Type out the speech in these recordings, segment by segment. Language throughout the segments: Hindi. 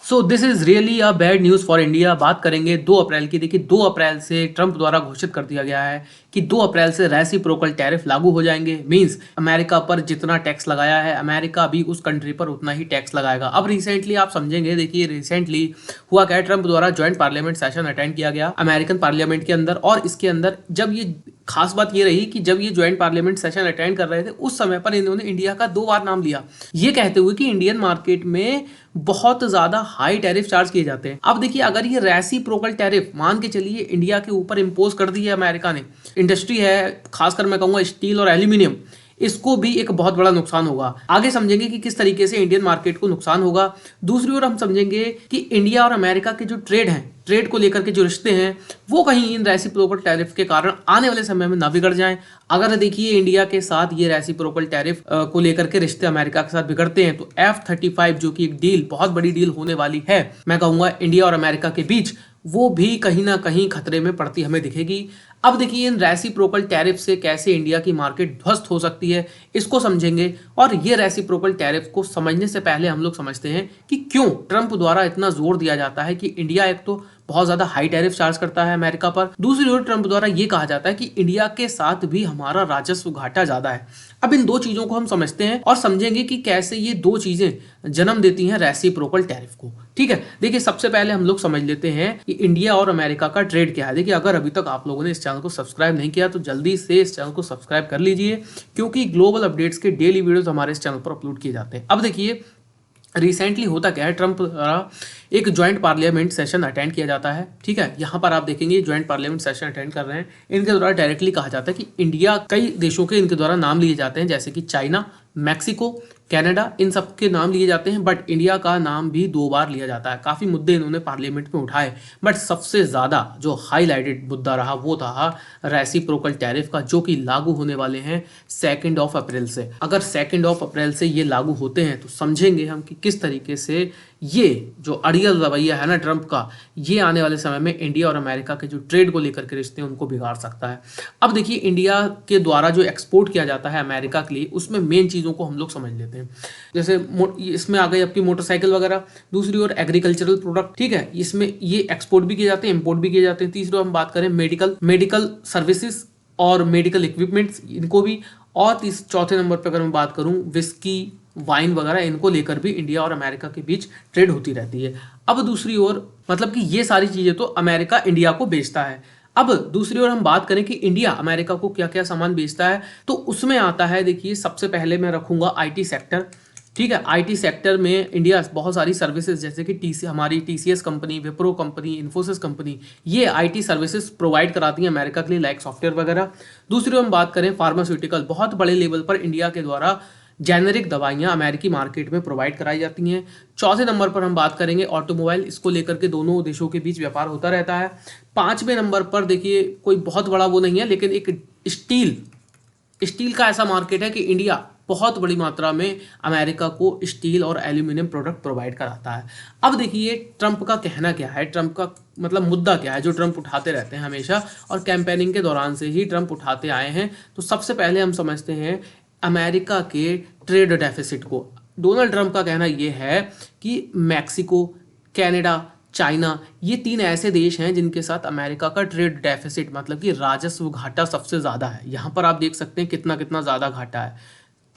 So this is really a bad news for India. बात करेंगे 2 अप्रैल की। देखिए 2 अप्रैल से ट्रंप द्वारा घोषित कर दिया गया है कि 2 अप्रैल से रेसिप्रोकल टैरिफ लागू हो जाएंगे। मींस अमेरिका पर जितना टैक्स लगाया है अमेरिका भी उस कंट्री पर उतना ही टैक्स लगाएगा। अब रिसेंटली आप समझेंगे, देखिए रिसेंटली हुआ क्या है, ट्रंप द्वारा ज्वाइंट पार्लियामेंट सेशन अटेंड किया गया अमेरिकन पार्लियामेंट के अंदर। और इसके अंदर जब ये खास बात ये रही कि जब ये ज्वाइंट पार्लियामेंट सेशन अटेंड कर रहे थे उस समय पर इन्होंने इंडिया का 2 बार नाम लिया, ये कहते हुए कि इंडियन मार्केट में बहुत ज्यादा हाई टैरिफ चार्ज किए जाते हैं। अब देखिए अगर ये रेसिप्रोकल टैरिफ मान के चलिए इंडिया के ऊपर इंपोज कर दी है अमेरिका ने, इंडस्ट्री है खासकर मैं कहूंगा स्टील और एल्यूमिनियम, इसको भी एक बहुत बड़ा नुकसान होगा। आगे समझेंगे कि किस तरीके से इंडियन मार्केट को नुकसान होगा। दूसरी ओर हम समझेंगे कि इंडिया और अमेरिका के जो ट्रेड हैं, ट्रेड को लेकर के जो रिश्ते हैं, वो कहीं इन रेसिप्रोकल टैरिफ के कारण आने वाले समय में ना बिगड़ जाएं। अगर देखिए इंडिया के साथ ये रेसिप्रोकल टैरिफ को लेकर के रिश्ते अमेरिका के साथ बिगड़ते हैं तो F-35 जो कि एक डील, बहुत बड़ी डील होने वाली है मैं कहूंगा इंडिया और अमेरिका के बीच, वो भी कहीं ना कहीं खतरे में पड़ती हमें दिखेगी। अब देखिए इन रेसिप्रोकल टैरिफ से कैसे इंडिया की मार्केट ध्वस्त हो सकती है, इसको समझेंगे। और ये रेसिप्रोकल टैरिफ को समझने से पहले हम लोग समझते हैं कि क्यों ट्रंप द्वारा इतना जोर दिया जाता है कि इंडिया एक तो बहुत ज्यादा हाई टैरिफ चार्ज करता है अमेरिका पर, दूसरी ओर ट्रंप द्वारा ये कहा जाता है कि इंडिया के साथ भी हमारा राजस्व घाटा ज्यादा है। अब इन दो चीजों को हम समझते हैं और समझेंगे कि कैसे ये दो चीजें जन्म देती हैं रेसिप्रोकल टैरिफ को। ठीक है, देखिए सबसे पहले हम लोग समझ लेते हैं कि इंडिया और अमेरिका का ट्रेड क्या है। देखिए अगर अभी तक आप लोगों ने इस चैनल को सब्सक्राइब नहीं किया तो जल्दी से इस चैनल को सब्सक्राइब कर लीजिए, क्योंकि ग्लोबल अपडेट्स के डेली वीडियोस हमारे इस चैनल पर अपलोड किए जाते हैं। अब देखिए रिसेंटली होता क्या है, ट्रंप द्वारा एक ज्वाइंट पार्लियामेंट सेशन अटेंड किया जाता है। ठीक है, यहाँ पर आप देखेंगे ज्वाइंट पार्लियामेंट सेशन अटेंड कर रहे हैं, इनके द्वारा डायरेक्टली कहा जाता है कि इंडिया, कई देशों के इनके द्वारा नाम लिए जाते हैं जैसे कि चाइना, मैक्सिको, कनाडा, इन सब के नाम लिए जाते हैं। बट इंडिया का नाम भी 2 बार लिया जाता है। काफ़ी मुद्दे इन्होंने पार्लियामेंट में उठाए, बट सबसे ज़्यादा जो हाईलाइटेड मुद्दा रहा वो था रेसिप्रोकल टैरिफ का, जो कि लागू होने वाले हैं 2 अप्रैल से। अगर 2 अप्रैल से ये लागू होते हैं तो समझेंगे हम कि किस तरीके से ये जो अड़ियल रवैया है ना ट्रंप का, ये आने वाले समय में इंडिया और अमेरिका के जो ट्रेड को लेकर के रिश्ते हैं उनको बिगाड़ सकता है। अब देखिए इंडिया के द्वारा जो एक्सपोर्ट किया जाता है अमेरिका के लिए, उसमें मेन चीज़ों को हम लोग समझ लेते हैं। जैसे इसमें आ गई आपकी मोटरसाइकिल वगैरह, दूसरी ओर एग्रीकल्चरल प्रोडक्ट। ठीक है, इसमें ये एक्सपोर्ट भी किए जाते हैं, इम्पोर्ट भी किए जाते हैं। तीसरी ओर हम बात करें मेडिकल सर्विसेज और मेडिकल इक्विपमेंट्स, इनको भी। और चौथे नंबर पर अगर मैं बात करूं विस्की, वाइन वगैरह, इनको लेकर भी इंडिया और अमेरिका के बीच ट्रेड होती रहती है। अब दूसरी ओर मतलब कि ये सारी चीजें तो अमेरिका इंडिया को बेचता है। अब दूसरी ओर हम बात करें कि इंडिया अमेरिका को क्या क्या सामान बेचता है, तो उसमें आता है, देखिए सबसे पहले मैं रखूंगा आईटी सेक्टर। ठीक है, आईटी सेक्टर में इंडिया बहुत सारी सर्विसेज जैसे कि हमारी TCS company, Wipro company, Infosys company, ये आईटी सर्विसेज प्रोवाइड कराती हैं अमेरिका के लिए, लाइक सॉफ्टवेयर वगैरह। दूसरी ओर हम बात करें फार्मास्यूटिकल, बहुत बड़े लेवल पर इंडिया के द्वारा जेनेरिक दवाइयां अमेरिकी मार्केट में प्रोवाइड कराई जाती हैं। चौथे नंबर पर हम बात करेंगे ऑटोमोबाइल, इसको लेकर के दोनों देशों के बीच व्यापार होता रहता है। पांचवें नंबर पर देखिए कोई बहुत बड़ा वो नहीं है, लेकिन एक स्टील का ऐसा मार्केट है कि इंडिया बहुत बड़ी मात्रा में अमेरिका को स्टील और एल्यूमिनियम प्रोडक्ट प्रोवाइड कराता है। अब देखिए ट्रंप का कहना क्या है, ट्रंप का मतलब मुद्दा क्या है जो ट्रंप उठाते रहते हैं हमेशा, और कैंपेनिंग के दौरान से ही ट्रंप उठाते आए हैं। तो सबसे पहले हम समझते हैं अमेरिका के ट्रेड डेफिसिट को। डोनाल्ड ट्रंप का कहना यह है कि मैक्सिको, कनाडा, चाइना, ये 3 ऐसे देश हैं जिनके साथ अमेरिका का ट्रेड डेफिसिट मतलब कि राजस्व घाटा सबसे ज़्यादा है। यहाँ पर आप देख सकते हैं कितना कितना ज़्यादा घाटा है,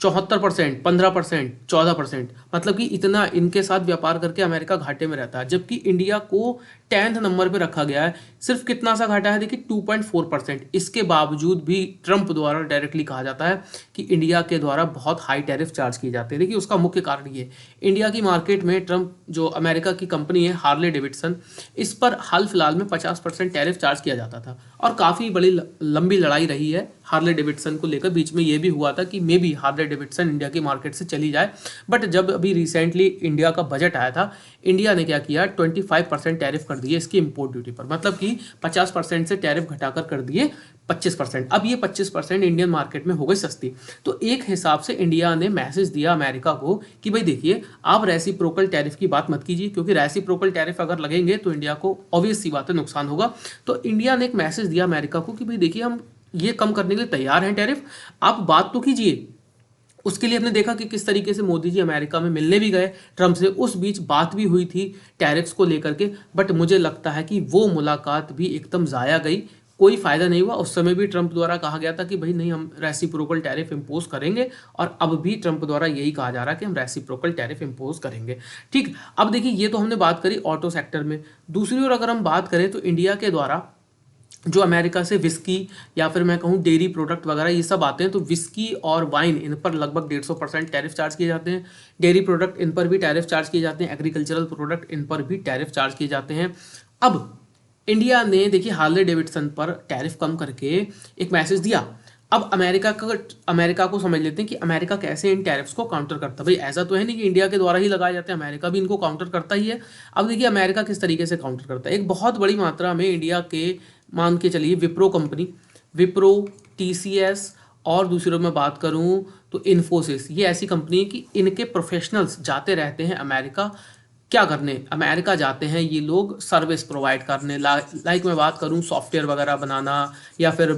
74%, 15%, 14%, मतलब कि इतना इनके साथ व्यापार करके अमेरिका घाटे में रहता है। जबकि इंडिया को 10th नंबर पे रखा गया है। सिर्फ कितना सा घाटा है, देखिए 2.4%। इसके बावजूद भी ट्रंप द्वारा डायरेक्टली कहा जाता है कि इंडिया के द्वारा बहुत हाई टैरिफ चार्ज किए जाते हैं। देखिए उसका मुख्य कारण ये, इंडिया की मार्केट में ट्रंप जो अमेरिका की कंपनी है हार्ले डेविडसन, इस पर हाल फिलहाल में 50% टैरिफ चार्ज किया जाता था और काफ़ी बड़ी लंबी लड़ाई रही है हार्ले डेविडसन को लेकर। बीच में ये भी हुआ था कि may be Harley Davidson India की मार्केट से चली जाए, बट जब अभी रिसेंटली इंडिया का बजट आया था, इंडिया ने क्या किया, 25% टैरिफ कर दिए इसकी इंपोर्ट ड्यूटी पर, मतलब कि 50% से टैरिफ घटाकर कर दिए 25%। अब ये 25% इंडियन मार्केट में हो गई सस्ती। तो एक हिसाब से इंडिया ने मैसेज दिया अमेरिका को कि भाई देखिए आप रेसिप्रोकल टैरिफ की बात मत कीजिए, क्योंकि रेसिप्रोकल टैरिफ अगर लगेंगे तो इंडिया को ऑब्वियस सी बात है नुकसान होगा। तो इंडिया ने एक मैसेज दिया अमेरिका को कि भाई देखिए हम ये कम करने के लिए तैयार हैं टैरिफ, आप बात तो कीजिए। उसके लिए हमने देखा कि किस तरीके से मोदी जी अमेरिका में मिलने भी गए ट्रंप से, उस बीच बात भी हुई थी टैरिफ्स को लेकर के, बट मुझे लगता है कि वो मुलाकात भी एकदम ज़ाया गई, कोई फ़ायदा नहीं हुआ। उस समय भी ट्रंप द्वारा कहा गया था कि भाई नहीं, हम रेसिप्रोकल टैरिफ इम्पोज करेंगे, और अब भी ट्रंप द्वारा यही कहा जा रहा है कि हम रेसिप्रोकल टैरिफ इम्पोज करेंगे। ठीक, अब देखिए ये तो हमने बात करी ऑटो सेक्टर में। दूसरी ओर अगर हम बात करें तो इंडिया के द्वारा जो अमेरिका से विस्की या फिर मैं कहूँ डेयरी प्रोडक्ट वगैरह ये सब आते हैं, तो विस्की और वाइन इन पर लगभग 150% टैरिफ चार्ज किए जाते हैं। डेयरी प्रोडक्ट इन पर भी टैरिफ चार्ज किए जाते हैं। एग्रीकल्चरल प्रोडक्ट इन पर भी टैरिफ चार्ज किए जाते हैं। अब इंडिया ने देखिए हार्ले डेविडसन पर टैरिफ कम करके एक मैसेज दिया। अब अमेरिका को समझ लेते हैं कि अमेरिका कैसे इन टैरिफ्स को काउंटर करता है। भाई ऐसा तो है नहीं कि इंडिया के द्वारा ही लगाए जाते हैं, अमेरिका भी इनको काउंटर करता ही है। अब देखिए अमेरिका किस तरीके से काउंटर करता है। एक बहुत बड़ी मात्रा में इंडिया के, मान के चलिए विप्रो कंपनी, विप्रो, टीसीएस, और दूसरी ओर मैं बात करूं तो इन्फोसिस, ये ऐसी कंपनी है कि इनके प्रोफेशनल्स जाते रहते हैं अमेरिका। क्या करने अमेरिका जाते हैं ये लोग? सर्विस प्रोवाइड करने। लाइक मैं बात करूं सॉफ्टवेयर वगैरह बनाना, या फिर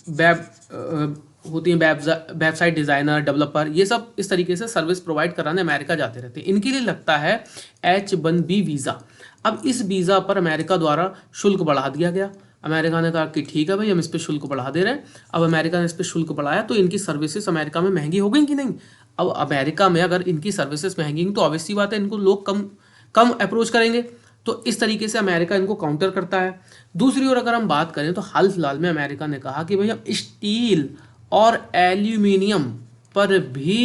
वेब होती हैं वेबसाइट डिज़ाइनर, डेवलपर, ये सब इस तरीके से सर्विस प्रोवाइड कराने अमेरिका जाते रहते हैं। इनके लिए लगता है H-1B वीज़ा। अब इस वीज़ा पर अमेरिका द्वारा शुल्क बढ़ा दिया गया। अमेरिका ने कहा कि ठीक है भाई, हम इस पर शुल्क बढ़ा दे रहे हैं। अब अमेरिका ने इस पर शुल्क बढ़ाया तो इनकी सर्विसेज अमेरिका में महंगी हो गई कि नहीं? अब अमेरिका में अगर इनकी सर्विसेज महंगी तो ऑब्वियस सी बात है इनको लोग कम कम अप्रोच करेंगे। तो इस तरीके से अमेरिका इनको काउंटर करता है। दूसरी ओर अगर हम बात करें तो हाल फिलहाल में अमेरिका ने कहा कि भाई हम स्टील और एल्यूमिनियम पर भी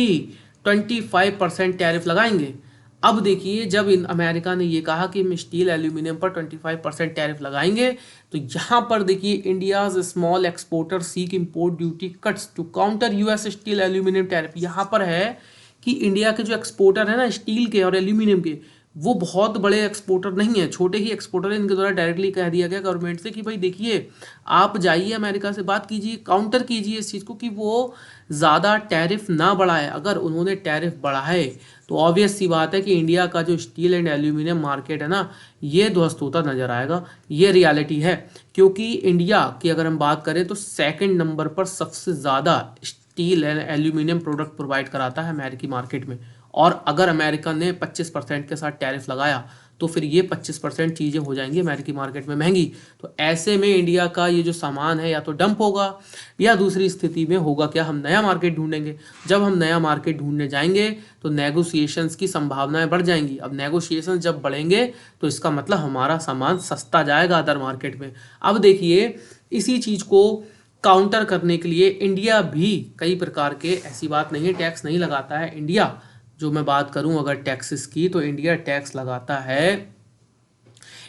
25% टैरिफ लगाएंगे। अब देखिए जब इन अमेरिका ने ये कहा कि हम स्टील एल्यूमिनियम पर 25% टैरिफ लगाएंगे, तो यहाँ पर देखिए India's small exporter seek import duty cuts to counter US steel aluminium tariff. यहाँ पर है कि इंडिया के जो एक्सपोर्टर है ना स्टील के और एल्यूमिनियम के, वो बहुत बड़े एक्सपोर्टर नहीं है, छोटे ही एक्सपोर्टर है। इनके द्वारा डायरेक्टली कह दिया गया गवर्नमेंट से कि भाई देखिए आप जाइए अमेरिका से बात कीजिए, काउंटर कीजिए इस चीज़ को कि वो ज़्यादा टैरिफ ना बढ़ाए। अगर उन्होंने टैरिफ बढ़ाए तो ऑब्वियस सी बात है कि इंडिया का जो स्टील एंड एल्यूमिनियम मार्केट है ना, ये ध्वस्त होता नजर आएगा। ये रियलिटी है, क्योंकि इंडिया की अगर हम बात करें तो सेकंड नंबर पर सबसे ज़्यादा steel and aluminium product provide कराता है अमेरिकी मार्केट में। और अगर अमेरिका ने 25% के साथ टैरिफ लगाया तो फिर ये 25% चीज़ें हो जाएंगी अमेरिकी मार्केट में महंगी। तो ऐसे में इंडिया का ये जो सामान है या तो डंप होगा, या दूसरी स्थिति में होगा क्या, हम नया मार्केट ढूंढेंगे। जब हम नया मार्केट ढूंढने जाएंगे तो नेगोशिएशंस की संभावनाएं बढ़ जाएंगी। अब नेगोशिएशंस जब बढ़ेंगे तो इसका मतलब हमारा सामान सस्ता जाएगा अदर मार्केट में। अब देखिए इसी चीज़ को काउंटर करने के लिए इंडिया भी कई प्रकार के, ऐसी बात नहीं है टैक्स नहीं लगाता है इंडिया। जो मैं बात करूं अगर टैक्सेस की, तो इंडिया टैक्स लगाता है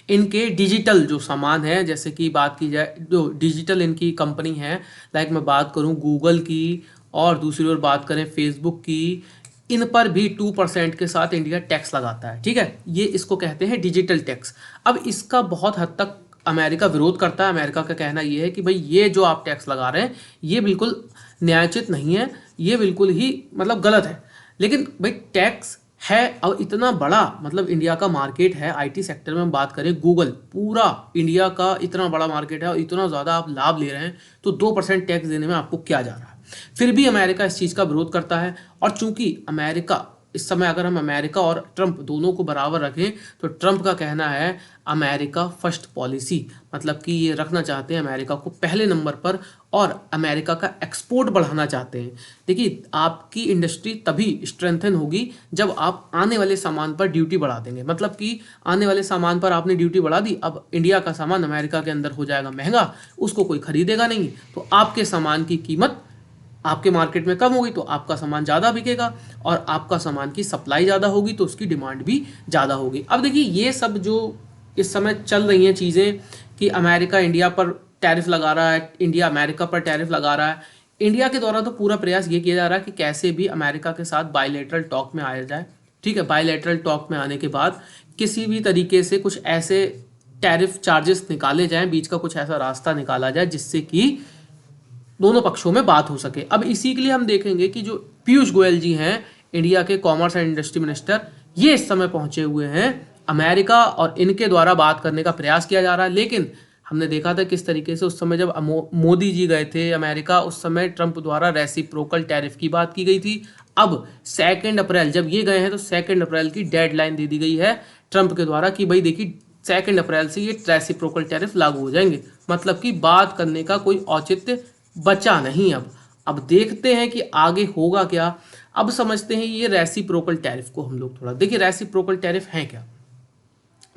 इनके डिजिटल जो सामान है, जैसे कि बात की जाए जो डिजिटल इनकी कंपनी है, लाइक मैं बात करूं गूगल की और दूसरी ओर बात करें फेसबुक की, इन पर भी 2% के साथ इंडिया टैक्स लगाता है। ठीक है, ये इसको कहते हैं डिजिटल टैक्स। अब इसका बहुत हद तक अमेरिका विरोध करता है। अमेरिका का कहना ये है कि भाई ये जो आप टैक्स लगा रहे हैं ये बिल्कुल न्यायोचित नहीं है, ये बिल्कुल ही मतलब गलत है। लेकिन भाई टैक्स है और इतना बड़ा, मतलब इंडिया का मार्केट है आईटी सेक्टर में हम बात करें, गूगल पूरा इंडिया का इतना बड़ा मार्केट है और इतना ज़्यादा आप लाभ ले रहे हैं, तो 2% टैक्स देने में आपको क्या जा रहा है? फिर भी अमेरिका इस चीज़ का विरोध करता है। और चूंकि अमेरिका इस समय, अगर हम अमेरिका और ट्रंप दोनों को बराबर रखें, तो ट्रंप का कहना है अमेरिका फर्स्ट पॉलिसी, मतलब कि ये रखना चाहते हैं अमेरिका को पहले नंबर पर और अमेरिका का एक्सपोर्ट बढ़ाना चाहते हैं। देखिए आपकी इंडस्ट्री तभी स्ट्रेंथन होगी जब आप आने वाले सामान पर ड्यूटी बढ़ा देंगे। मतलब कि आने वाले सामान पर आपने ड्यूटी बढ़ा दी, अब इंडिया का सामान अमेरिका के अंदर हो जाएगा महंगा, उसको कोई खरीदेगा नहीं, तो आपके सामान की कीमत आपके मार्केट में कम होगी तो आपका सामान ज़्यादा बिकेगा, और आपका सामान की सप्लाई ज़्यादा होगी तो उसकी डिमांड भी ज़्यादा होगी। अब देखिए ये सब जो इस समय चल रही हैं चीज़ें कि अमेरिका इंडिया पर टैरिफ लगा रहा है, इंडिया अमेरिका पर टैरिफ लगा रहा है, इंडिया के द्वारा तो पूरा प्रयास ये किया जा रहा है कि कैसे भी अमेरिका के साथ बायलैटरल टॉक में आया जाए। ठीक है, बायलैटरल टॉक में आने के बाद किसी भी तरीके से कुछ ऐसे टैरिफ चार्जेस निकाले जाएं, बीच का कुछ ऐसा रास्ता निकाला जाए जिससे कि दोनों पक्षों में बात हो सके। अब इसी के लिए हम देखेंगे कि जो पीयूष गोयल जी हैं इंडिया के कॉमर्स एंड इंडस्ट्री मिनिस्टर, ये इस समय पहुंचे हुए हैं अमेरिका और इनके द्वारा बात करने का प्रयास किया जा रहा है। लेकिन हमने देखा था किस तरीके से उस समय जब मोदी जी गए थे अमेरिका, उस समय ट्रंप द्वारा रेसिप्रोकल टैरिफ की बात की गई थी। अब 2 अप्रैल जब ये गए हैं तो 2 अप्रैल की डेडलाइन दे दी गई है ट्रंप के द्वारा कि भाई देखिए 2 अप्रैल से ये रेसिप्रोकल टैरिफ लागू हो जाएंगे। मतलब कि बात करने का कोई औचित्य बचा नहीं। अब देखते हैं कि आगे होगा क्या। अब समझते हैं ये रेसिप्रोकल टैरिफ को हम लोग थोड़ा देखिए। रेसिप्रोकल टैरिफ है क्या,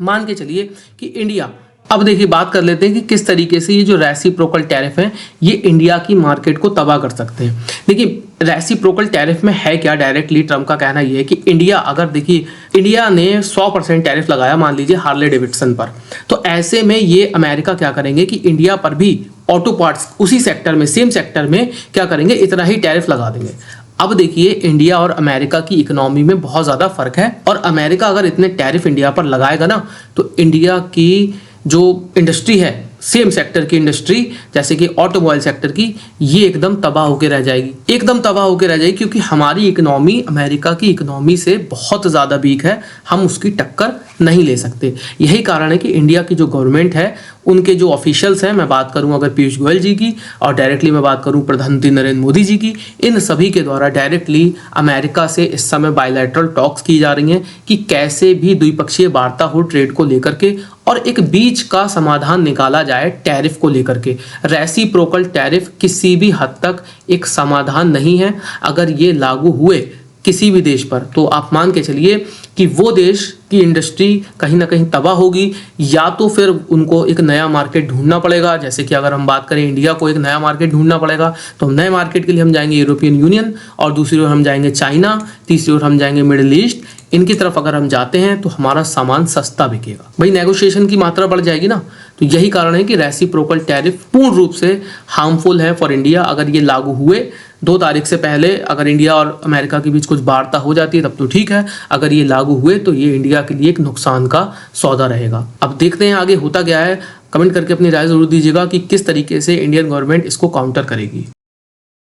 मान के चलिए कि इंडिया, अब देखिए बात कर लेते हैं कि किस तरीके से ये जो रेसिप्रोकल टैरिफ है ये इंडिया की मार्केट को तबाह कर सकते हैं। देखिए रेसिप्रोकल टैरिफ में है क्या, डायरेक्टली ट्रम्प का कहना ये है कि इंडिया, अगर देखिए इंडिया ने 100% टैरिफ लगाया मान लीजिए हार्ले डेविडसन पर, तो ऐसे में ये अमेरिका क्या करेंगे कि इंडिया पर भी ऑटो पार्ट्स उसी सेक्टर में, सेम सेक्टर में क्या करेंगे, इतना ही टैरिफ लगा देंगे। अब देखिए इंडिया और अमेरिका की इकोनॉमी में बहुत ज़्यादा फर्क है, और अमेरिका अगर इतने टैरिफ इंडिया पर लगाएगा ना तो इंडिया की जो इंडस्ट्री है, सेम सेक्टर की इंडस्ट्री जैसे कि ऑटोमोबाइल सेक्टर की, ये एकदम तबाह होकर रह जाएगी, एकदम तबाह होकर रह जाएगी, क्योंकि हमारी इकोनॉमी अमेरिका की इकोनॉमी से बहुत ज़्यादा वीक है, हम उसकी टक्कर नहीं ले सकते। यही कारण है कि इंडिया की जो गवर्नमेंट है, उनके जो ऑफिशियल्स हैं, मैं बात करूं अगर पीयूष गोयल जी की, और डायरेक्टली मैं बात करूं प्रधानमंत्री नरेंद्र मोदी जी की, इन सभी के द्वारा डायरेक्टली अमेरिका से इस समय बायलैटरल टॉक्स की जा रही हैं कि कैसे भी द्विपक्षीय वार्ता हो ट्रेड को लेकर के, और एक बीच का समाधान निकाला जाए टैरिफ को लेकर के। रेसिप्रोकल टैरिफ किसी भी हद तक एक समाधान नहीं है। अगर ये लागू हुए किसी भी देश पर तो आप मान के चलिए कि वो देश की इंडस्ट्री कहीं ना कहीं तबाह होगी, या तो फिर उनको एक नया मार्केट ढूंढना पड़ेगा। जैसे कि अगर हम बात करें इंडिया को एक नया मार्केट ढूंढना पड़ेगा, तो नए मार्केट के लिए हम जाएंगे यूरोपियन यूनियन, और दूसरी ओर हम जाएंगे चाइना, तीसरी ओर हम जाएंगे मिडिल ईस्ट। इनकी तरफ अगर हम जाते हैं तो हमारा सामान सस्ता बिकेगा, भाई नेगोशिएशन की मात्रा बढ़ जाएगी ना। तो यही कारण है कि रेसिप्रोकल टैरिफ पूर्ण रूप से हार्मफुल है फॉर इंडिया। अगर ये लागू हुए 2 तारीख से पहले, अगर इंडिया और अमेरिका के बीच कुछ वार्ता हो जाती है तब तो ठीक है, अगर ये लागू हुए तो ये इंडिया के लिए एक नुकसान का सौदा रहेगा। अब देखते हैं आगे होता क्या है। कमेंट करके अपनी राय जरूर दीजिएगा कि किस तरीके से इंडियन गवर्नमेंट इसको काउंटर करेगी।